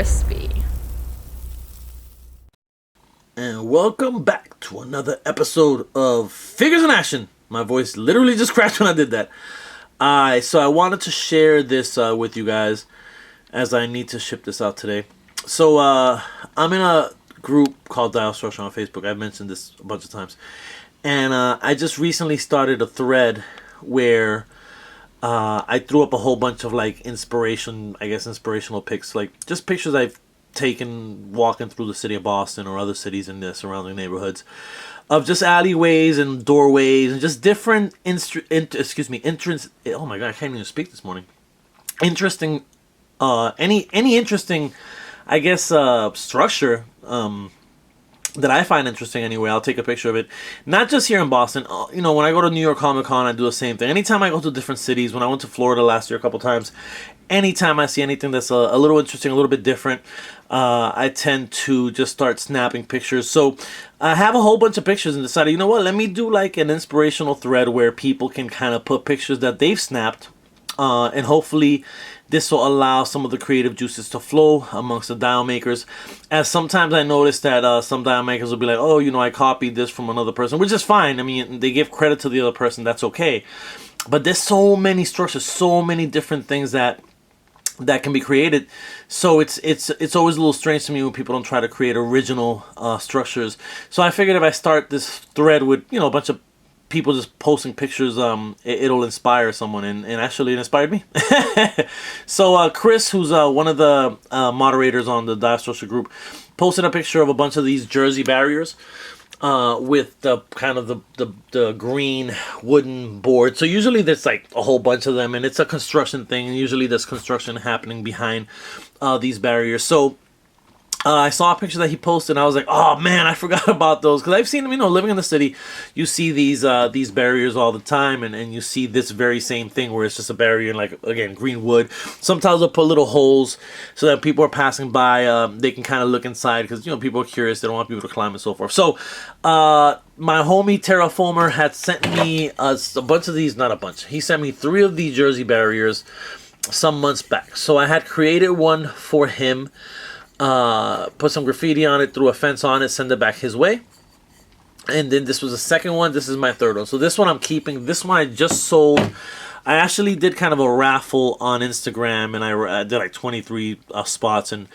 crispy. And welcome back to another episode of Figures in Action. My voice literally just cracked when I did that. So I wanted to share this with you guys as I need to ship this out today. So I'm in a group called Dial Structure on Facebook. I've mentioned this a bunch of times. And I just recently started a thread where I threw up a whole bunch of like inspirational pics, like just pictures I've taken walking through the city of Boston or other cities in the surrounding neighborhoods, of just alleyways and doorways and just different entrance. Oh my god, I can't even speak this morning. Interesting, any interesting, I guess, structure that I find interesting anyway. I'll take a picture of it. Not just here in Boston. You know, when I go to New York Comic Con, I do the same thing. Anytime I go to different cities, when I went to Florida last year a couple times, anytime I see anything that's a little interesting, a little bit different, I tend to just start snapping pictures. So I have a whole bunch of pictures and decided, you know what, let me do like an inspirational thread where people can kind of put pictures that they've snapped, and hopefully this will allow some of the creative juices to flow amongst the dial makers. As sometimes I notice that some dial makers will be like, oh, you know, I copied this from another person, which is fine. I mean, they give credit to the other person. That's okay. But there's so many structures, so many different things that can be created. So it's always a little strange to me when people don't try to create original structures. So I figured if I start this thread with, you know, a bunch of people just posting pictures, it'll inspire someone, and actually it inspired me. So Chris, who's one of the moderators on the Dive Social group, posted a picture of a bunch of these Jersey barriers with the kind of the green wooden board. So usually there's like a whole bunch of them, and it's a construction thing, and usually there's construction happening behind these barriers. So I saw a picture that he posted, and I was like, oh man, I forgot about those. Because I've seen them, you know, living in the city, you see these barriers all the time, and you see this very same thing where it's just a barrier and, like, again, green wood. Sometimes they'll put little holes so that people are passing by, they can kind of look inside, because, you know, people are curious, they don't want people to climb and so forth. So my homie TerraFoamer had sent me a bunch of these, not a bunch, he sent me 3 of these Jersey barriers some months back. So I had created one for him, put some graffiti on it, threw a fence on it, send it back his way. And then this was the second one. This is my third one. So this one I'm keeping. This one I just sold. I actually did kind of a raffle on Instagram, and I did like 23 spots, and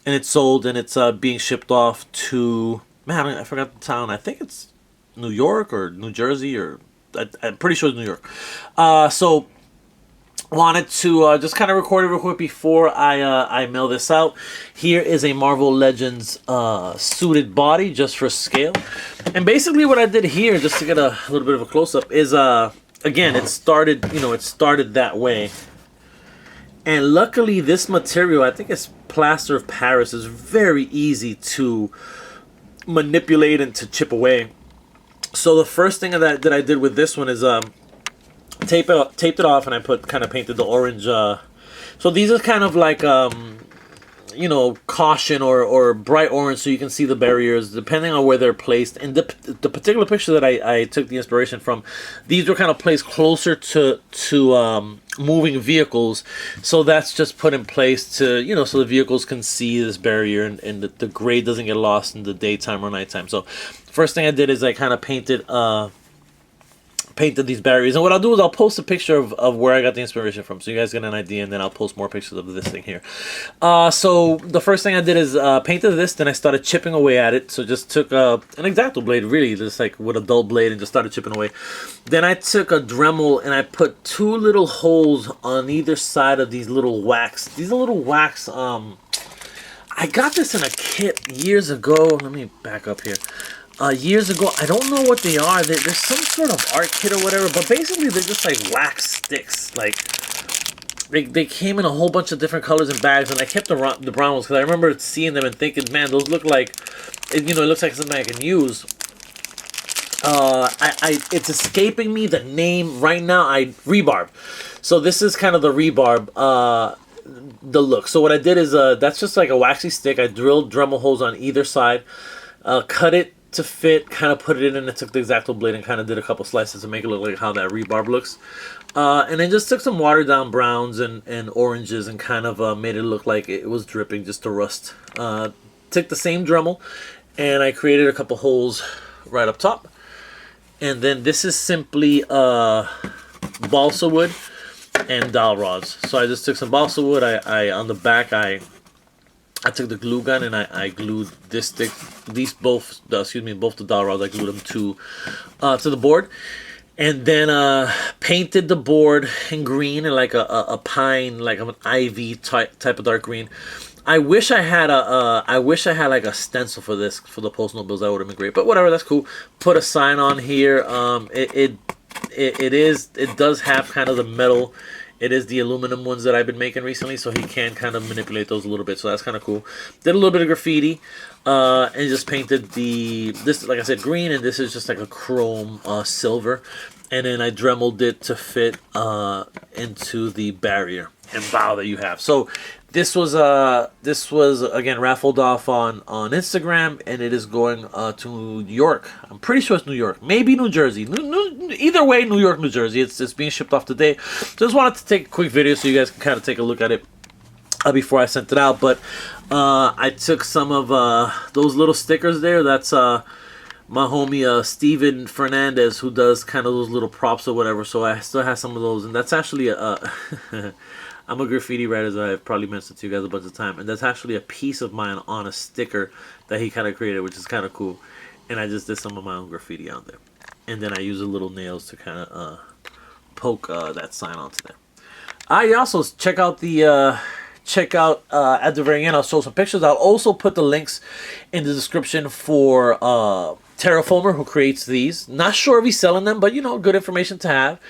it sold, and it's being shipped off to, man, I forgot the town. I think it's New York or New Jersey, or I'm pretty sure it's New York. So wanted to just kind of record it real quick before I mail this out. Here is a Marvel Legends suited body just for scale. And basically what I did here, just to get a little bit of a close-up, is again, it started that way. And luckily this material, I think it's plaster of Paris, is very easy to manipulate and to chip away. So the first thing that I did with this one is taped it off, and I painted the orange. So these are kind of like you know, caution or bright orange, so you can see the barriers depending on where they're placed. And the particular picture that I took the inspiration from, these were kind of placed closer to moving vehicles, so that's just put in place to, you know, so the vehicles can see this barrier, and the grade doesn't get lost in the daytime or nighttime. So first thing I did is I kind of painted these barriers, and what I'll do is I'll post a picture of where I got the inspiration from, so you guys get an idea, and then I'll post more pictures of this thing here. So the first thing I did is painted this, then I started chipping away at it. So just took an X-Acto blade, really, just like with a dull blade, and just started chipping away. Then I took a Dremel, and I put 2 little holes on either side of these little wax. These are little wax. I got this in a kit years ago. Let me back up here. Years ago, I don't know what they are. There's some sort of art kit or whatever, but basically they're just like wax sticks. Like they came in a whole bunch of different colors and bags, and I kept the brown ones because I remember seeing them and thinking, man, those look like, you know, it looks like something I can use. It's escaping me the name right now. Rebarb. So this is kind of the rebarb. The look. So what I did is that's just like a waxy stick. I drilled Dremel holes on either side, cut it to fit, kind of put it in, and I took the X-Acto blade and kind of did a couple slices to make it look like how that rebarb looks. And then just took some watered down browns and oranges and kind of made it look like it was dripping just to rust. Took the same Dremel and I created a couple holes right up top. And then this is simply balsa wood and dowel rods. So I just took some balsa wood. I on the back I took the glue gun and I glued this stick, both the dowel rods. I glued them to the board, and then painted the board in green and like a pine, like an ivy type of dark green. I wish I had like a stencil for this, for the post note bills. That would have been great, but whatever, that's cool. Put a sign on here. It does have kind of the metal. It is the aluminum ones that I've been making recently, so he can kind of manipulate those a little bit. So that's kind of cool. Did a little bit of graffiti, and just painted this, like I said, green, and this is just like a chrome silver. And then I dremeled it to fit into the barrier and bow that you have. So this was again raffled off on Instagram, and it is going to New York. I'm pretty sure it's New York, maybe New Jersey. Either way, New York, New Jersey. It's being shipped off today. Just wanted to take a quick video so you guys can kind of take a look at it before I sent it out. But I took some of those little stickers there. That's my homie Steven Fernandez, who does kind of those little props or whatever. So I still have some of those, and that's actually I'm a graffiti writer, as I've probably mentioned to you guys a bunch of times, and that's actually a piece of mine on a sticker that he kind of created, which is kind of cool. And I just did some of my own graffiti on there, and then I use the little nails to kind of poke that sign onto there. I also check out at the very end. I'll show some pictures. I'll also put the links in the description for TerraFoamer, who creates these. Not sure if he's selling them, but you know, good information to have.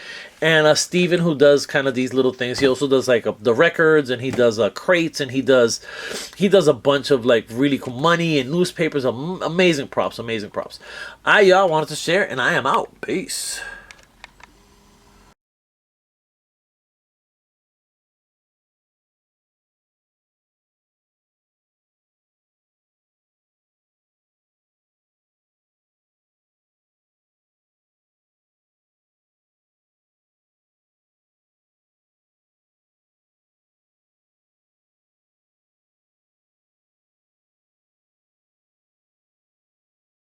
And Steven, who does kind of these little things. He also does like the records, and he does crates, and he does a bunch of like really cool money and newspapers. Amazing props, amazing props. Y'all wanted to share, and I am out. Peace.